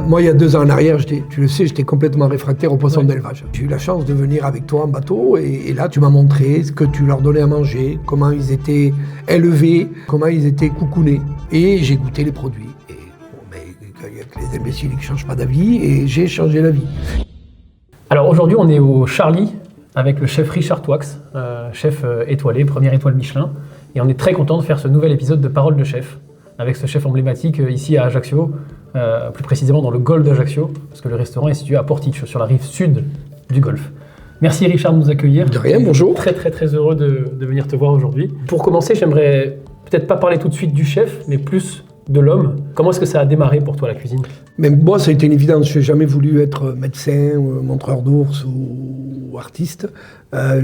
Moi, il y a 2 ans en arrière, tu le sais, j'étais complètement réfractaire aux poissons d'élevage. J'ai eu la chance de venir avec toi en bateau et là, tu m'as montré ce que tu leur donnais à manger, comment ils étaient élevés, comment ils étaient coucounés. Et j'ai goûté les produits. Et il y a que les imbéciles qui ne changent pas d'avis et j'ai changé d'avis. Alors aujourd'hui, on est au Charlie avec le chef Richard Touax, chef étoilé, première étoile Michelin. Et on est très content de faire ce nouvel épisode de Parole de chef avec ce chef emblématique ici à Ajaccio, plus précisément dans le golfe d'Ajaccio, parce que le restaurant est situé à Porticcio, sur la rive sud du golfe. Merci Richard de nous accueillir. De rien, bonjour. Très très très heureux de venir te voir aujourd'hui. Pour commencer, j'aimerais peut-être pas parler tout de suite du chef, mais plus de l'homme. Comment est-ce que ça a démarré pour toi la cuisine ? Mais moi, ça a été une évidence. Je n'ai jamais voulu être médecin, montreur d'ours ou artiste.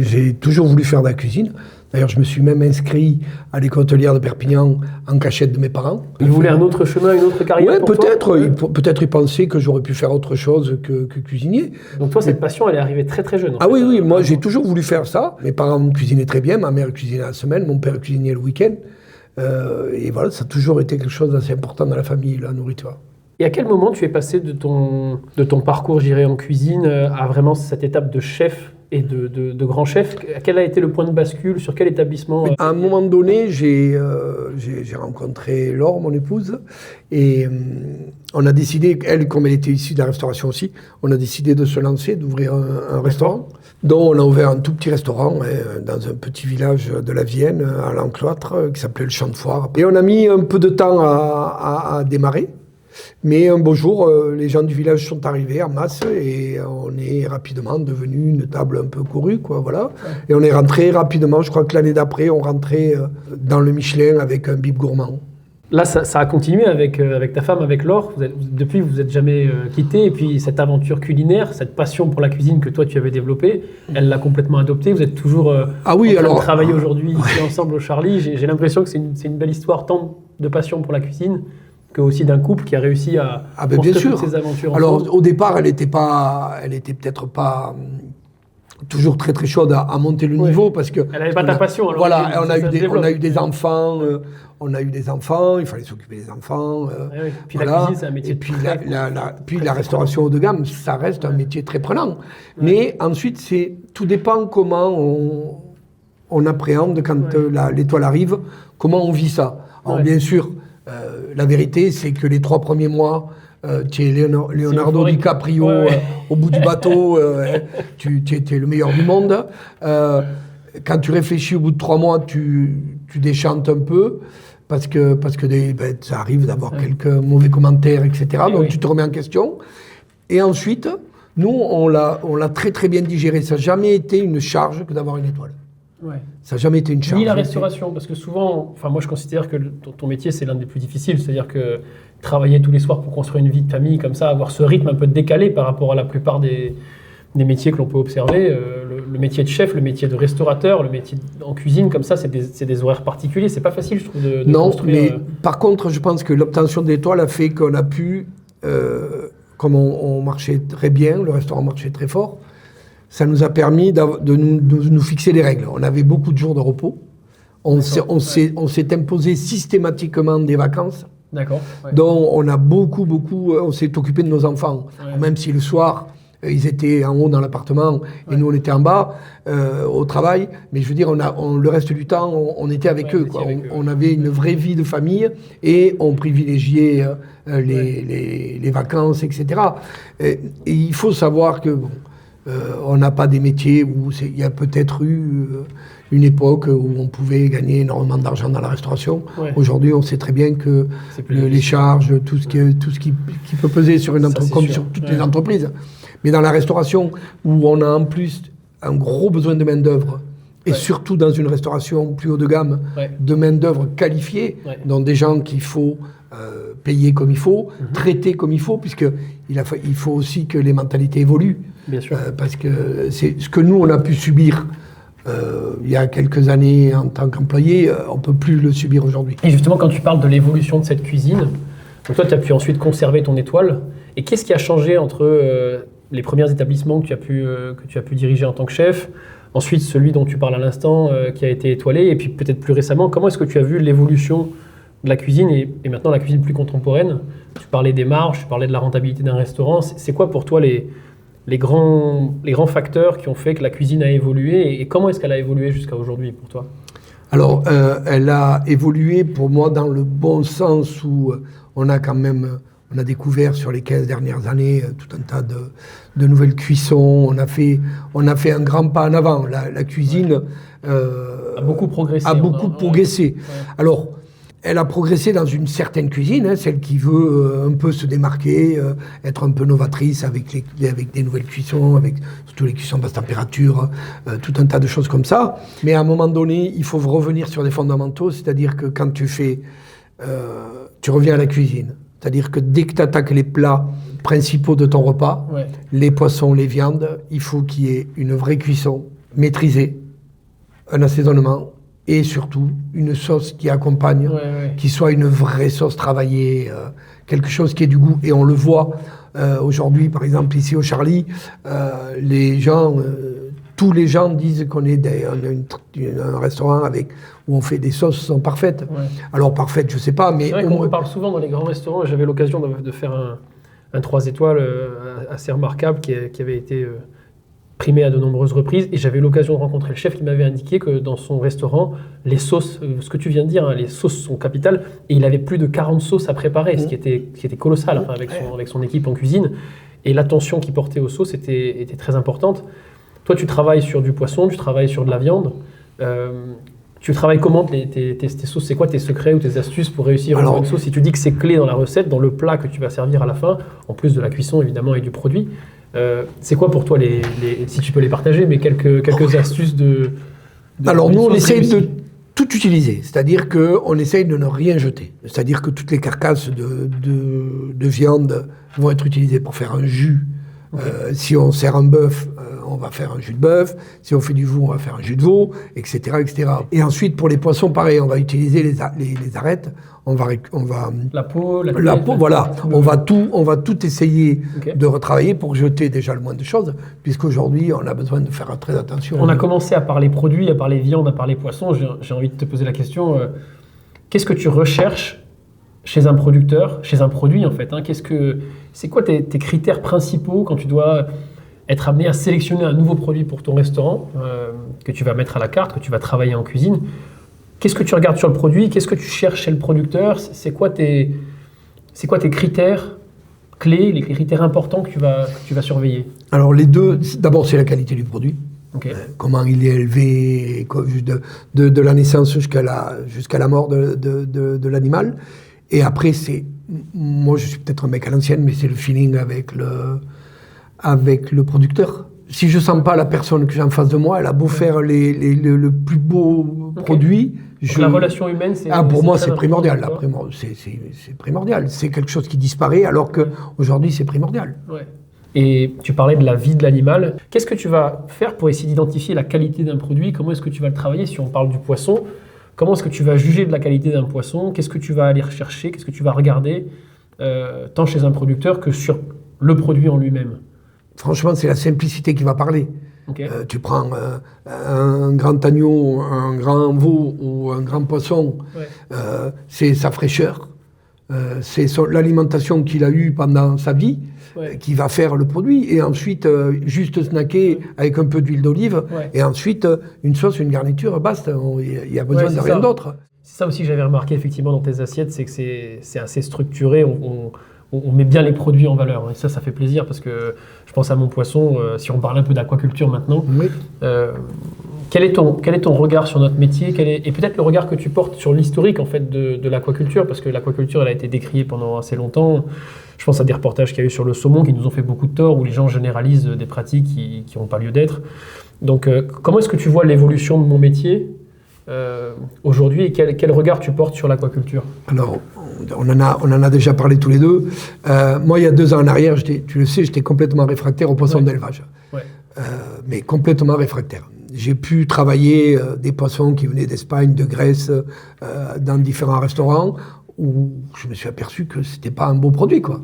J'ai toujours voulu faire de la cuisine. D'ailleurs, je me suis même inscrit à l'école hôtelière de Perpignan en cachette de mes parents. Ils voulaient un autre chemin, une autre carrière pour peut-être. Toi Peut-être ils pensaient que j'aurais pu faire autre chose que cuisinier. Donc toi, cette passion, elle est arrivée très très jeune. Oui, moi j'ai toujours voulu faire ça. Mes parents cuisinaient très bien. Ma mère cuisinait la semaine, mon père cuisinait le week-end. Et voilà, ça a toujours été quelque chose d'assez important dans la famille, la nourriture. Et à quel moment tu es passé de ton parcours, je dirais, en cuisine à vraiment cette étape de chef et de grand chef? Quel a été le point de bascule? Sur quel établissement? À un moment donné, j'ai rencontré Laure, mon épouse, et on a décidé, elle, comme elle était issue de la restauration aussi, on a décidé de se lancer, d'ouvrir un restaurant. Donc on a ouvert un tout petit restaurant dans un petit village de la Vienne, à l'Encloître, qui s'appelait le Champ de Foire. Et on a mis un peu de temps à démarrer. Mais un beau jour, les gens du village sont arrivés en masse et on est rapidement devenu une table un peu courue, quoi, voilà. Et on est rentré rapidement, je crois que l'année d'après, on rentrait dans le Michelin avec un bib gourmand. Là, ça a continué avec ta femme, avec Laure. Depuis, vous n'êtes jamais quittés. Et puis, cette aventure culinaire, cette passion pour la cuisine que toi, tu avais développée, elle l'a complètement adoptée. Vous êtes toujours en train de travailler aujourd'hui ici ensemble au Charlie. J'ai l'impression que c'est une belle histoire, tant de passion pour la cuisine que aussi d'un couple qui a réussi à construire toutes ces aventures ensemble. Alors, au départ, elle était peut-être pas toujours très très chaude à monter le niveau parce que elle n'avait pas ta passion. Alors voilà, on a eu des enfants. Il fallait s'occuper des enfants. Puis voilà. La cuisine, c'est un métier. Et puis la restauration haut de gamme, ça reste un métier très prenant. Mais ensuite, tout dépend comment on appréhende quand l'étoile arrive, comment on vit ça. Alors bien sûr, la vérité, c'est que les 3 premiers mois, tu es Leonardo DiCaprio au bout du bateau, tu étais le meilleur du monde. Quand tu réfléchis au bout de 3 mois, tu déchantes un peu parce que ça arrive d'avoir quelques mauvais commentaires, etc. Donc tu te remets en question. Et ensuite, nous, on l'a très très bien digéré. Ça n'a jamais été une charge que d'avoir une étoile. Ouais. Ça n'a jamais été une charge. Ni la restauration, parce que souvent, moi je considère que ton métier c'est l'un des plus difficiles, c'est-à-dire que travailler tous les soirs pour construire une vie de famille comme ça, avoir ce rythme un peu décalé par rapport à la plupart des métiers que l'on peut observer, le métier de chef, le métier de restaurateur, le métier en cuisine comme ça, c'est des horaires particuliers, c'est pas facile je trouve de construire. Non, mais par contre je pense que l'obtention de l'étoile a fait qu'on a pu, comme on marchait très bien, le restaurant marchait très fort, ça nous a permis de nous fixer des règles. On avait beaucoup de jours de repos. On s'est imposé systématiquement des vacances. D'accord. Ouais. Donc on s'est occupé de nos enfants. Ouais. Même si le soir, ils étaient en haut dans l'appartement et nous on était en bas au travail. Mais je veux dire, le reste du temps, on était avec eux. On avait une vraie vie de famille et on privilégiait les vacances, etc. Et il faut savoir que... on n'a pas des métiers où il y a peut-être eu une époque où on pouvait gagner énormément d'argent dans la restauration. Ouais. Aujourd'hui, on sait très bien que les charges, tout ce qui peut peser sur une entreprise, comme sur toutes les entreprises. Mais dans la restauration, où on a en plus un gros besoin de main-d'œuvre, et surtout dans une restauration plus haut de gamme, de main-d'œuvre qualifiée, donc des gens qu'il faut payer comme il faut, traiter comme il faut, puisqu'il faut aussi que les mentalités évoluent. Bien sûr. Parce que c'est ce que nous, on a pu subir il y a quelques années en tant qu'employé, on ne peut plus le subir aujourd'hui. Et justement, quand tu parles de l'évolution de cette cuisine, donc toi, tu as pu ensuite conserver ton étoile. Et qu'est-ce qui a changé entre les premiers établissements que tu as pu diriger en tant que chef, ensuite celui dont tu parles à l'instant, qui a été étoilé, et puis peut-être plus récemment, comment est-ce que tu as vu l'évolution de la cuisine et maintenant la cuisine plus contemporaine. Tu parlais des marges, tu parlais de la rentabilité d'un restaurant. C'est quoi pour toi les grands facteurs qui ont fait que la cuisine a évolué et comment est-ce qu'elle a évolué jusqu'à aujourd'hui pour toi? Alors, elle a évolué pour moi dans le bon sens où on a découvert sur les 15 dernières années tout un tas de nouvelles cuissons. On a fait un grand pas en avant. La cuisine a beaucoup progressé. Ouais. Alors, elle a progressé dans une certaine cuisine, celle qui veut un peu se démarquer, être un peu novatrice avec des nouvelles cuissons, avec surtout les cuissons basse température, tout un tas de choses comme ça. Mais à un moment donné, il faut revenir sur des fondamentaux, c'est-à-dire que quand tu reviens à la cuisine, c'est-à-dire que dès que tu attaques les plats principaux de ton repas, les poissons, les viandes, il faut qu'il y ait une vraie cuisson maîtrisée, un assaisonnement, et surtout une sauce qui accompagne, qui soit une vraie sauce travaillée, quelque chose qui ait du goût. Et on le voit aujourd'hui, par exemple, ici au Charlie, tous les gens disent qu'on est un restaurant où on fait des sauces qui sont parfaites. Ouais. Alors parfaites, je ne sais pas, mais... C'est vrai qu'on parle souvent dans les grands restaurants. J'avais l'occasion de faire un 3 étoiles assez remarquable qui avait été... primé à de nombreuses reprises, et j'avais l'occasion de rencontrer le chef qui m'avait indiqué que dans son restaurant, les sauces, ce que tu viens de dire, les sauces sont capitales, et il avait plus de 40 sauces à préparer, ce qui était colossal avec son équipe en cuisine, et l'attention qu'il portait aux sauces était très importante. Toi, tu travailles sur du poisson, tu travailles sur de la viande, tu travailles comment tes sauces? C'est quoi tes secrets ou tes astuces pour réussir à faire une sauce? Si tu dis que c'est clé dans la recette, dans le plat que tu vas servir à la fin, en plus de la cuisson évidemment et du produit, c'est quoi pour toi, si tu peux les partager, mais quelques astuces Alors nous, on essaye de tout utiliser, c'est-à-dire qu'on essaye de ne rien jeter. C'est-à-dire que toutes les carcasses de viande vont être utilisées pour faire un jus. Si on sert un bœuf, on va faire un jus de bœuf. Si on fait du veau, on va faire un jus de veau, etc., etc. Et ensuite, pour les poissons, pareil, on va utiliser les arêtes. On va la peau, voilà. On va tout essayer de retravailler pour jeter déjà le moins de choses, puisqu'aujourd'hui, on a besoin de faire très attention. On a commencé à parler produits, à parler viande, à parler poisson. J'ai envie de te poser la question, qu'est-ce que tu recherches chez un producteur, chez un produit en fait, c'est quoi tes critères principaux quand tu dois être amené à sélectionner un nouveau produit pour ton restaurant que tu vas mettre à la carte, que tu vas travailler en cuisine? Qu'est-ce que tu regardes sur le produit? Qu'est-ce que tu cherches chez le producteur? C'est quoi tes critères clés, les critères importants que tu vas surveiller? Alors les deux, d'abord c'est la qualité du produit. Comment il est élevé de la naissance jusqu'à la mort de l'animal. Et après, moi je suis peut-être un mec à l'ancienne, mais c'est le feeling avec le producteur. Si je sens pas la personne que j'ai en face de moi, elle a beau faire le plus beau produit. La relation humaine, pour moi, c'est primordial. C'est primordial. C'est quelque chose qui disparaît, alors qu'aujourd'hui, c'est primordial. Ouais. Et tu parlais de la vie de l'animal. Qu'est-ce que tu vas faire pour essayer d'identifier la qualité d'un produit? Comment est-ce que tu vas le travailler? Si on parle du poisson, comment est-ce que tu vas juger de la qualité d'un poisson? Qu'est-ce que tu vas aller rechercher? Qu'est-ce que tu vas regarder tant chez un producteur que sur le produit en lui-même? Franchement, c'est la simplicité qui va parler. Tu prends un grand agneau, un grand veau ou un grand poisson, c'est sa fraîcheur, c'est l'alimentation qu'il a eue pendant sa vie qui va faire le produit. Et ensuite, juste snacker avec un peu d'huile d'olive. Et ensuite, une sauce, une garniture, basta. Il n'y a besoin de rien d'autre. C'est ça aussi que j'avais remarqué effectivement dans tes assiettes, c'est que c'est assez structuré. On met bien les produits en valeur. Et ça fait plaisir parce que je pense à mon poisson, si on parle un peu d'aquaculture maintenant. Quel est ton regard sur notre métier? Et peut-être le regard que tu portes sur l'historique en fait, de l'aquaculture? Parce que l'aquaculture, elle a été décriée pendant assez longtemps. Je pense à des reportages qu'il y a eu sur le saumon qui nous ont fait beaucoup de tort, où les gens généralisent des pratiques qui n'ont pas lieu d'être. Donc, comment est-ce que tu vois l'évolution de mon métier aujourd'hui et quel regard tu portes sur l'aquaculture? Alors, on en a déjà parlé tous les deux. Moi, il y a 2 ans en arrière, tu le sais, j'étais complètement réfractaire aux poissons d'élevage. Mais complètement réfractaire. J'ai pu travailler des poissons qui venaient d'Espagne, de Grèce, dans différents restaurants où je me suis aperçu que c'était pas un beau produit, quoi.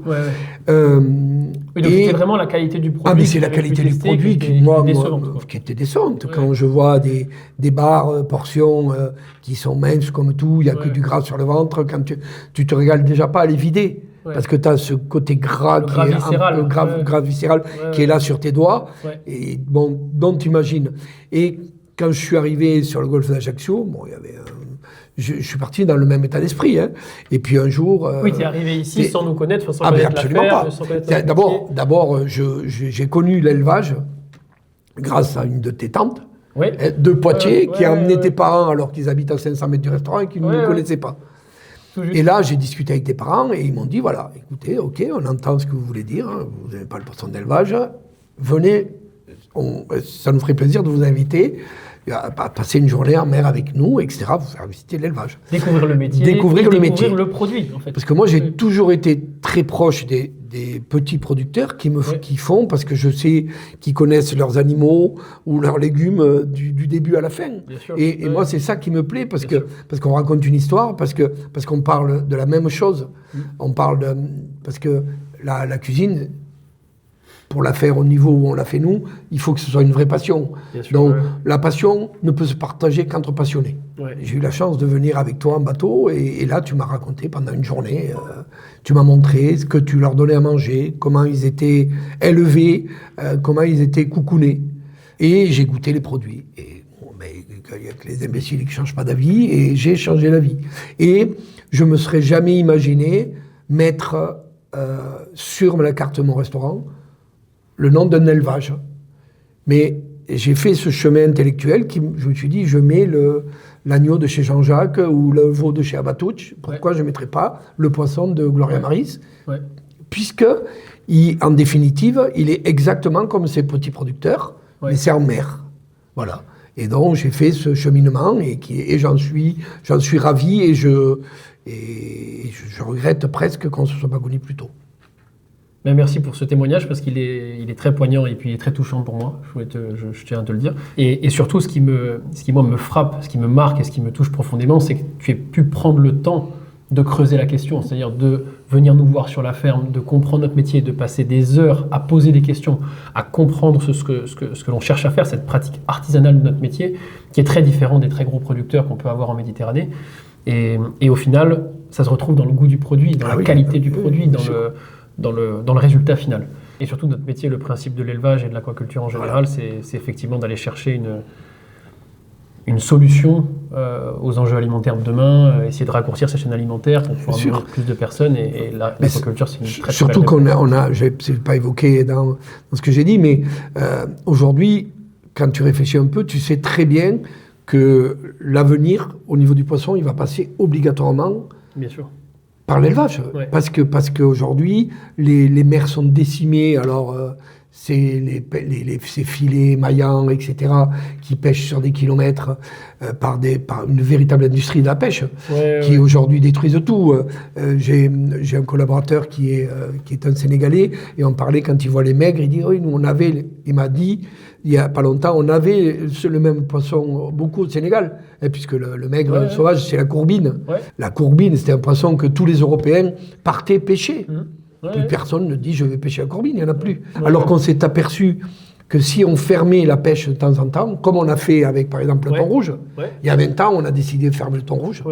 Oui, donc c'était vraiment la qualité du produit. Ah, mais c'est la qualité du produit qui était décevante. Ouais. Quand je vois des bars, portions qui sont minces comme tout, il n'y a que du gras sur le ventre, quand tu te régales déjà pas à les vider. Ouais. Parce que tu as ce côté gras qui est viscéral, un peu gras viscéral qui est là sur tes doigts. Ouais. Et bon, donc tu imagines. Et quand je suis arrivé sur le golfe d'Ajaccio, bon, il y avait je suis parti dans le même état d'esprit. Hein. Et puis un jour... oui, tu es arrivé ici sans nous connaître, sans connaître absolument l'affaire, pas. D'abord, j'ai connu l'élevage grâce à une de tes tantes, de Poitiers, qui a emmené tes parents alors qu'ils habitent à 500 mètres du restaurant et qu'ils ne nous connaissaient pas. Et là, j'ai discuté avec tes parents et ils m'ont dit, voilà, écoutez, ok, on entend ce que vous voulez dire, hein, vous n'avez pas le poisson d'élevage, venez, ça nous ferait plaisir de vous inviter à passer une journée en mer avec nous, etc., vous faire visiter l'élevage. Découvrir le métier. Découvrir le produit, en fait. Parce que moi, j'ai toujours été très proche des petits producteurs qui font, parce que je sais qu'ils connaissent leurs animaux ou leurs légumes du début à la fin. Et moi, c'est ça qui me plaît, parce qu'on raconte une histoire, parce qu'on parle de la même chose. On parle parce que la cuisine, pour la faire au niveau où on l'a fait nous, il faut que ce soit une vraie passion. Donc la passion ne peut se partager qu'entre passionnés. Ouais. J'ai eu la chance de venir avec toi en bateau et là tu m'as raconté pendant une journée, tu m'as montré ce que tu leur donnais à manger, comment ils étaient élevés, comment ils étaient coucounés. Et j'ai goûté les produits. Et il y a que les imbéciles qui ne changent pas d'avis et j'ai changé d'avis. Et je ne me serais jamais imaginé mettre sur la carte de mon restaurant le nom d'un élevage. Mais j'ai fait ce chemin intellectuel je me suis dit, je mets l'agneau de chez Jean-Jacques ou le veau de chez Abatouch. Pourquoi je ne mettrais pas le poisson de Gloria Maris puisque, en définitive, il est exactement comme ces petits producteurs, mais c'est en mer. Voilà. Et donc, j'ai fait ce cheminement et j'en suis ravi et je regrette presque qu'on ne se soit pas connu plus tôt. Mais merci pour ce témoignage parce qu'il est très poignant et puis il est très touchant pour moi, je tiens à te le dire. Et surtout, ce qui moi me frappe, ce qui me marque et ce qui me touche profondément, c'est que tu aies pu prendre le temps de creuser la question, c'est-à-dire de venir nous voir sur la ferme, de comprendre notre métier, de passer des heures à poser des questions, à comprendre ce que l'on cherche à faire, cette pratique artisanale de notre métier, qui est très différente des très gros producteurs qu'on peut avoir en Méditerranée. Et au final, ça se retrouve dans le goût du produit, dans la qualité du produit, dans le résultat final. Et surtout, notre métier, le principe de l'élevage et de l'aquaculture en général, c'est effectivement d'aller chercher une solution aux enjeux alimentaires de demain, essayer de raccourcir cette chaîne alimentaire pour pouvoir nourrir plus de personnes. Et l'aquaculture, c'est une très surtout qu'on je n'ai pas évoqué dans ce que j'ai dit, mais aujourd'hui, quand tu réfléchis un peu, tu sais très bien que l'avenir, au niveau du poisson, il va passer obligatoirement par l'élevage. Parce qu'aujourd'hui, les mers sont décimées. Alors, c'est ces filets maillants, etc., qui pêchent sur des kilomètres par une véritable industrie de la pêche, qui aujourd'hui détruisent tout. J'ai un collaborateur qui est un Sénégalais, et on parlait quand il voit les maigres, il dit, oui, nous il m'a dit, il n'y a pas longtemps, on avait le même poisson beaucoup au Sénégal, puisque le maigre sauvage, c'est la courbine. La courbine, c'était un poisson que tous les Européens partaient pêcher. Plus personne ne dit je vais pêcher la courbine, il n'y en a plus. Alors qu'on s'est aperçu que si on fermait la pêche de temps en temps, comme on a fait avec par exemple le thon rouge, il y a 20 ans on a décidé de fermer le thon rouge.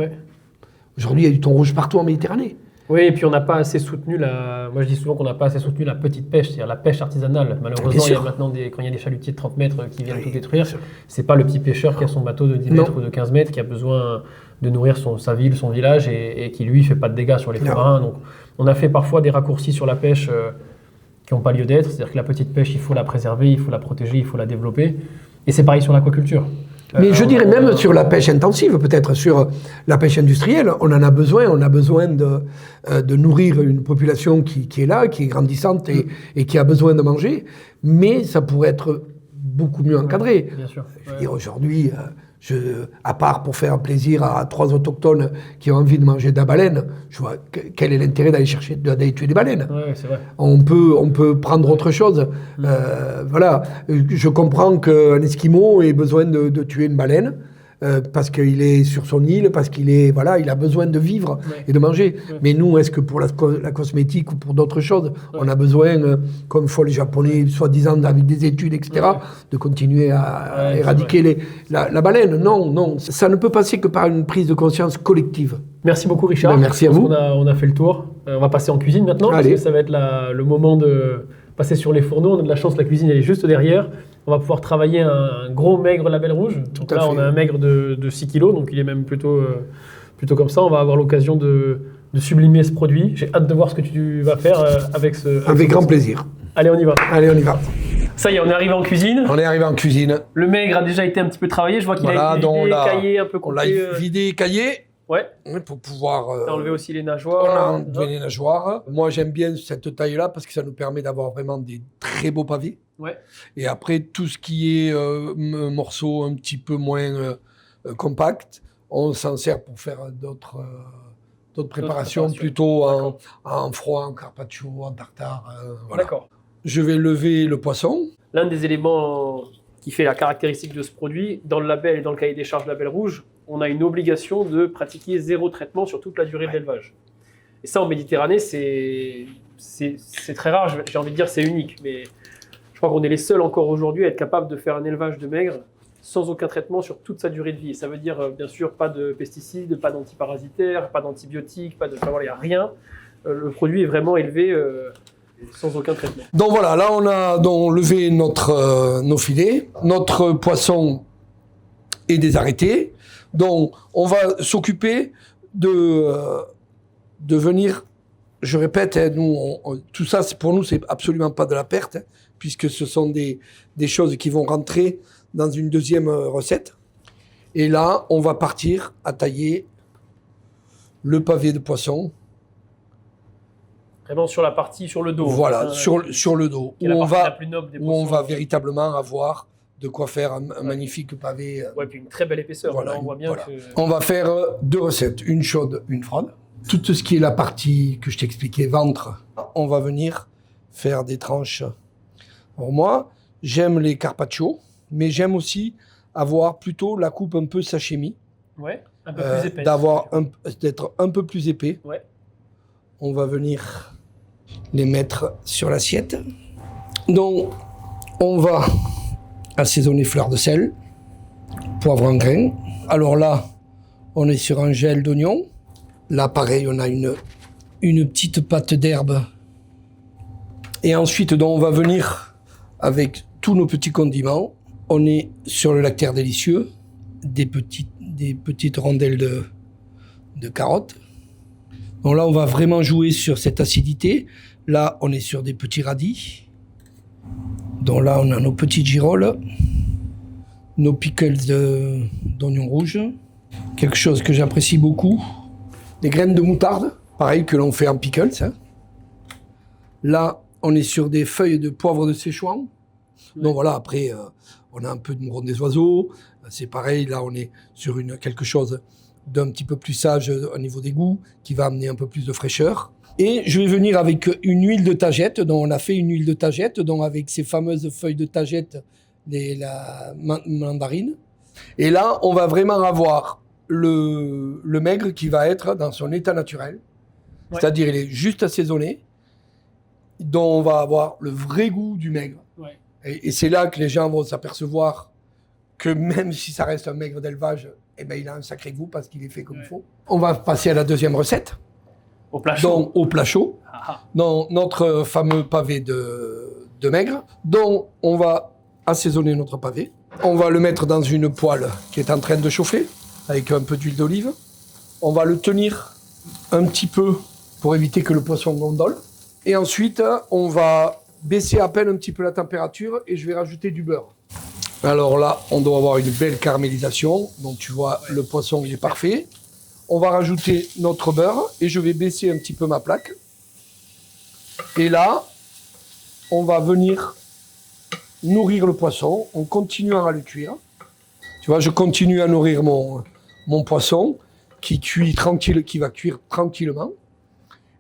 Aujourd'hui il y a du thon rouge partout en Méditerranée. Oui, et puis on n'a pas assez soutenu moi je dis souvent qu'on n'a pas assez soutenu la petite pêche, c'est-à-dire la pêche artisanale. Malheureusement, il y a maintenant quand il y a des chalutiers de 30 mètres qui viennent tout détruire, c'est pas le petit pêcheur qui a son bateau de 10 mètres ou de 15 mètres qui a besoin de nourrir sa ville, son village et qui lui fait pas de dégâts sur les fonds marins. Donc on a fait parfois des raccourcis sur la pêche qui n'ont pas lieu d'être, c'est-à-dire que la petite pêche, il faut la préserver, il faut la protéger, il faut la développer. Et c'est pareil sur l'aquaculture. Mais je dirais même sur la pêche intensive, peut-être sur la pêche industrielle, on en a besoin. On a besoin de nourrir une population qui est là, qui est grandissante et qui a besoin de manger. Mais ça pourrait être beaucoup mieux encadré. Bien sûr. Je veux dire, aujourd'hui, à part pour faire plaisir à 3 autochtones qui ont envie de manger de la baleine, je vois quel est l'intérêt d'aller tuer des baleines. C'est vrai. On peut prendre autre chose. Voilà. Je comprends qu'un Esquimau ait besoin de tuer une baleine. parce qu'il est sur son île, parce qu'il est, voilà, il a besoin de vivre et de manger. Mais nous, est-ce que pour la cosmétique ou pour d'autres choses, on a besoin, comme font les Japonais, soi-disant avec des études, etc., de continuer à éradiquer la baleine? Non, ça ne peut passer que par une prise de conscience collective. Merci beaucoup, Richard. Merci à vous. On a fait le tour. On va passer en cuisine maintenant, parce que ça va être le moment de passer sur les fourneaux. On a de la chance, la cuisine elle est juste derrière. On va pouvoir travailler un gros maigre label rouge. Donc là, on a un maigre de 6 kg, donc il est même plutôt comme ça. On va avoir l'occasion de sublimer ce produit. J'ai hâte de voir ce que tu vas faire avec ce... Avec grand plaisir. Allez, on y va. Allez, on y va. Ça y est, on est arrivé en cuisine. On est arrivé en cuisine. Le maigre a déjà été un petit peu travaillé. Je vois qu'il a été vidé, caillé, un peu coupé. On l'a vidé, caillé. Ouais. Pour pouvoir... on a enlevé aussi les nageoires. On a enlevé les nageoires. Moi, j'aime bien cette taille-là parce que ça nous permet d'avoir vraiment des très beaux pavés. Ouais. Et après, tout ce qui est morceaux un petit peu moins compacts, on s'en sert pour faire d'autres préparations, plutôt en froid, en carpaccio, en tartare. Voilà. D'accord. Je vais lever le poisson. L'un des éléments qui fait la caractéristique de ce produit, dans le label et dans le cahier des charges label rouge, on a une obligation de pratiquer 0 traitement sur toute la durée de l'élevage. Et ça, en Méditerranée, c'est très rare, j'ai envie de dire c'est unique, mais je crois qu'on est les seuls encore aujourd'hui à être capables de faire un élevage de maigre sans aucun traitement sur toute sa durée de vie. Et ça veut dire, bien sûr, pas de pesticides, pas d'antiparasitaires, pas d'antibiotiques, enfin, voilà, il n'y a rien. Le produit est vraiment élevé sans aucun traitement. Donc voilà, là on a donc levé nos filets, notre poisson est désarrêté. Donc on va s'occuper de venir, je répète, tout ça pour nous c'est absolument pas de la perte, puisque ce sont des choses qui vont rentrer dans une deuxième recette. Et là on va partir à tailler le pavé de poisson. Vraiment sur la partie, sur le dos. Voilà, sur le dos, où on va véritablement avoir de quoi faire un magnifique pavé. Ouais, puis une très belle épaisseur. Voilà, là, on voit bien que... On va faire 2 recettes, une chaude, une froide. Tout ce qui est la partie que je t'expliquais, ventre, on va venir faire des tranches. Alors moi, j'aime les carpaccio, mais j'aime aussi avoir plutôt la coupe un peu sashimi. Ouais, un peu plus épaisse. D'être un peu plus épais. Ouais. On va venir les mettre sur l'assiette. Donc, on va assaisonner fleur de sel, poivre en grains. Alors là, on est sur un gel d'oignon. Là, pareil, on a une petite pâte d'herbe. Et ensuite, donc, on va venir avec tous nos petits condiments. On est sur le lactaire délicieux, des petites rondelles de carottes. Donc là, on va vraiment jouer sur cette acidité. Là, on est sur des petits radis. Donc là, on a nos petites girolles, nos pickles d'oignons rouges. Quelque chose que j'apprécie beaucoup, des graines de moutarde, pareil que l'on fait en pickles. Hein. Là, on est sur des feuilles de poivre de Sichuan. Donc voilà, après, on a un peu de mouron des oiseaux. C'est pareil, là, on est sur quelque chose d'un petit peu plus sage au niveau des goûts, qui va amener un peu plus de fraîcheur. Et je vais venir avec une huile de tagette, dont on a fait une huile de tagette, donc avec ces fameuses feuilles de tagette, la mandarine. Et là, on va vraiment avoir le maigre qui va être dans son état naturel, c'est-à-dire il est juste assaisonné, dont on va avoir le vrai goût du maigre. Ouais. Et c'est là que les gens vont s'apercevoir que même si ça reste un maigre d'élevage, eh ben, il a un sacré goût parce qu'il est fait comme il faut. On va passer à la deuxième recette. Au plat chaud. Donc, au plat chaud. Dans notre fameux pavé de maigre. Donc, on va assaisonner notre pavé. On va le mettre dans une poêle qui est en train de chauffer avec un peu d'huile d'olive. On va le tenir un petit peu pour éviter que le poisson gondole. Et ensuite, on va baisser à peine un petit peu la température et je vais rajouter du beurre. Alors là, on doit avoir une belle caramélisation. Donc tu vois, le poisson, il est parfait. On va rajouter notre beurre et je vais baisser un petit peu ma plaque. Et là, on va venir nourrir le poisson en continuant à le cuire. Tu vois, je continue à nourrir mon poisson qui va cuire tranquillement.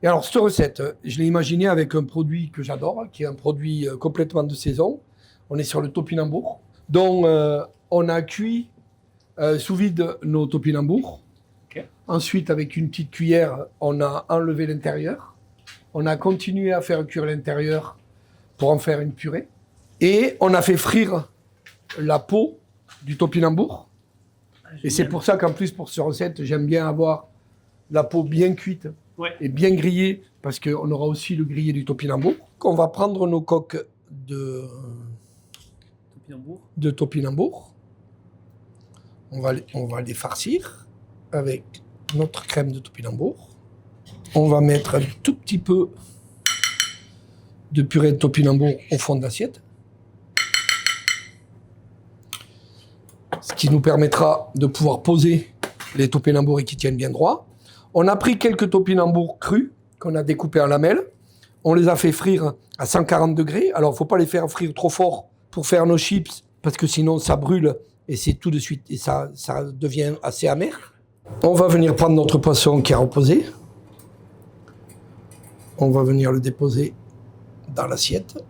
Et alors, cette recette, je l'ai imaginée avec un produit que j'adore, qui est un produit complètement de saison. On est sur le topinambour. Donc, on a cuit sous vide nos topinambours. Okay. Ensuite, avec une petite cuillère, on a enlevé l'intérieur. On a continué à faire cuire l'intérieur pour en faire une purée. Et on a fait frire la peau du topinambour. Et c'est pour ça qu'en plus, pour cette recette, j'aime bien avoir la peau bien cuite et bien grillée, parce qu'on aura aussi le grillé du topinambour. On va prendre nos coques de topinambour. On va les farcir avec notre crème de topinambour. On va mettre un tout petit peu de purée de topinambour au fond de l'assiette. Ce qui nous permettra de pouvoir poser les topinambours et qui tiennent bien droit. On a pris quelques topinambours crus qu'on a découpés en lamelles. On les a fait frire à 140 degrés. Alors, il ne faut pas les faire frire trop fort pour faire nos chips, parce que sinon, ça brûle et c'est tout de suite, et ça devient assez amer. On va venir prendre notre poisson qui a reposé. On va venir le déposer dans l'assiette.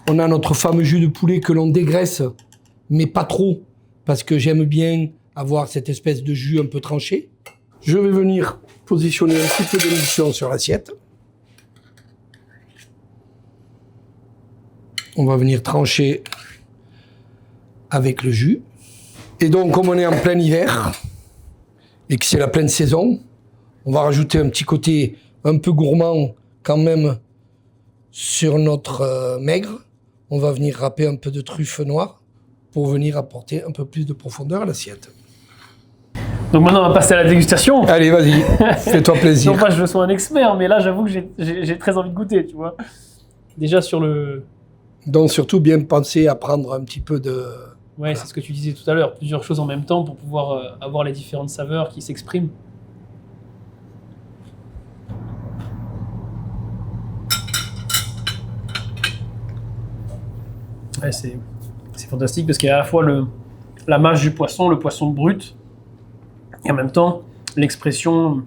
On a notre fameux jus de poulet que l'on dégraisse, mais pas trop, parce que j'aime bien avoir cette espèce de jus un peu tranché. Je vais venir positionner un petit peu d'émulsion sur l'assiette. On va venir trancher avec le jus. Et donc, comme on est en plein hiver et que c'est la pleine saison, on va rajouter un petit côté un peu gourmand quand même sur notre maigre. On va venir râper un peu de truffe noire pour venir apporter un peu plus de profondeur à l'assiette. Donc maintenant, on va passer à la dégustation. Allez, vas-y, fais-toi plaisir. Non pas je sois un expert, mais là, j'avoue que j'ai très envie de goûter, tu vois. Déjà sur le... Donc surtout, bien penser à prendre un petit peu de... Ouais, c'est ce que tu disais tout à l'heure, plusieurs choses en même temps pour pouvoir avoir les différentes saveurs qui s'expriment. Ouais, c'est fantastique parce qu'il y a à la fois la mâche du poisson, le poisson brut, et en même temps l'expression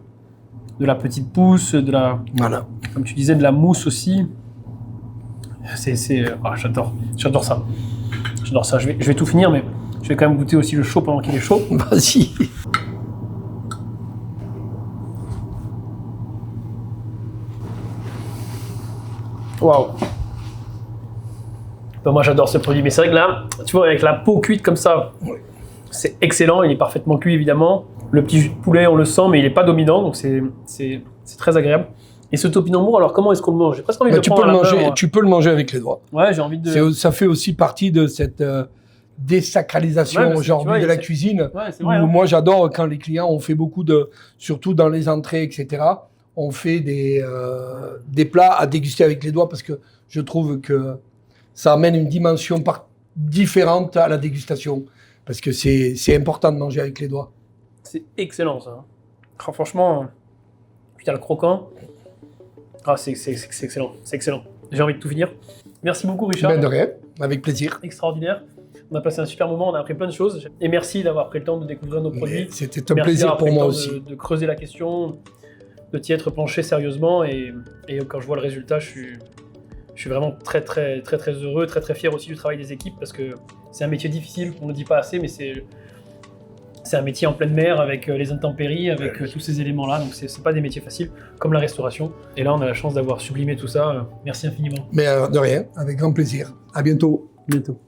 de la petite pousse, de la, voilà, comme tu disais, de la mousse aussi. J'adore ça. J'adore ça. Je vais tout finir, mais je vais quand même goûter aussi le chaud pendant qu'il est chaud. Vas-y. Waouh. Ben moi j'adore ce produit, mais c'est vrai que là, tu vois, avec la peau cuite comme ça, c'est excellent. Il est parfaitement cuit évidemment. Le petit jus de poulet, on le sent, mais il n'est pas dominant, donc c'est très agréable. Et ce topinambour, alors comment est-ce qu'on le mange? J'ai presque envie de le prendre à la main, tu peux le manger avec les doigts. Ouais, j'ai envie de... Ça fait aussi partie de cette désacralisation aujourd'hui de la cuisine. Ouais, c'est vrai, Moi, j'adore quand les clients, on fait beaucoup de... Surtout dans les entrées, etc. On fait des plats à déguster avec les doigts parce que je trouve que ça amène une dimension différente à la dégustation. Parce que c'est important de manger avec les doigts. C'est excellent, ça. Oh, franchement, putain, le croquant... Ah, c'est excellent, c'est excellent. J'ai envie de tout finir. Merci beaucoup, Richard. Ben de rien, avec plaisir. Extraordinaire. On a passé un super moment, on a appris plein de choses. Et merci d'avoir pris le temps de découvrir nos produits. C'était un plaisir pour moi aussi. De creuser la question, de t'y être penché sérieusement. Et quand je vois le résultat, je suis vraiment très heureux, très fier aussi du travail des équipes parce que c'est un métier difficile, on ne le dit pas assez, mais c'est un métier en pleine mer avec les intempéries, avec tous ces éléments-là. Donc, c'est pas des métiers faciles, comme la restauration. Et là, on a la chance d'avoir sublimé tout ça. Merci infiniment. Mais de rien, avec grand plaisir. À bientôt. Bientôt.